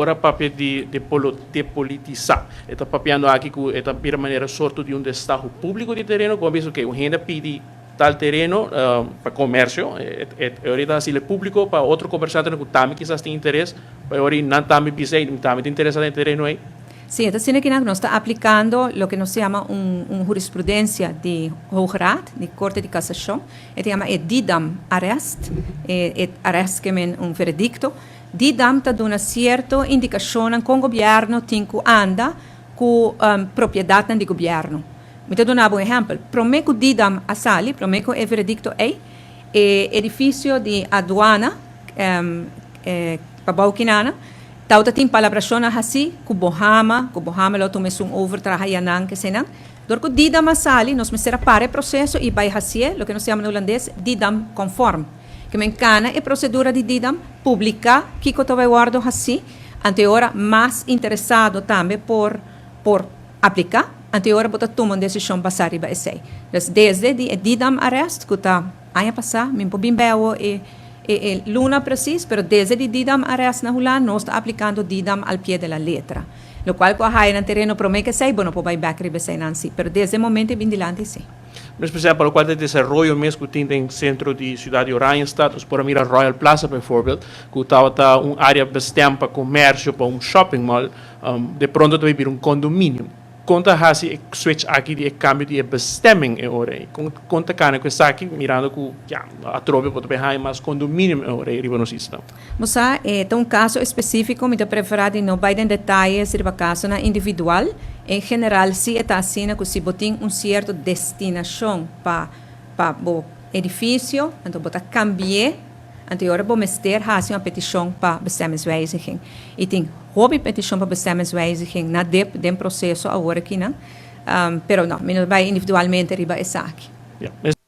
Ora papel de politizar. Está papiando aqui que está de maneira sorte de destaque público de terreno, como isso que o gente pede tal terreno para comércio, ahorita assim o público para outro comerciante que também quizás tem interesse, ahora não também pisa, também tem interesse em terreno aí. Sí, entonces tiene que nos está aplicando lo que nos llama un jurisprudencia de Hoograad, de Corte de Casación, se llama el didam arrest, el arrest que es un veredicto. Didam está dando una cierta indicación con el gobierno que anda con propiedad del gobierno. Me te doy un ejemplo. Prometo didam asali, prometo el veredicto edificio de aduana, Babaukinana, Tauta tem palabrações assim, que Bohama lo tome overtrahayanan que senang. Dorco didam asali, nós mesera para o processo e vai fazer, o que nós chamamos no holandês, didam conforme. Que me encana a procedura de didam pública, que eu estou guardo assim, ante hora mais interessado também por aplicar, ante hora bota tomar uma decisão passar e vai ser. Desde de didam arrest, que está aí passar, me bem belo luna precis, pero desde el didam arrest na hula, no está aplicando didam al pie de la letra. Lo cual ko hay en el terreno promete que sei, bueno, po vai back ribe sei nancy, pero desde el momento bien dilante sí. Mas, por exemplo, o qual de desarrollo mesmo que tem no centro de Cidade de Oranjestad, os por mirar Royal Plaza, por exemplo, que estava uma área bestemda para comércio, para shopping mall, de pronto vai vir condomínio. Conta hasi switch aqui de cambio de bestemming e ore. Conta kana que aqui mirando que a trove pode pegar mais condomínio e ore riba no sistema. Moça, tem caso específico, me preferado não vai em detalhes riba caso na individual. Em geral, se está assim, que se botem certo destinação para o edifício, então bota cambiar. Anterior, bom, mester hasi uma petição para bestemmingswijziging. E tem hobby petição para bestemmingswijziging na dem processo agora aqui, não? Pero não, vai individualmente riba essa aqui. Yeah.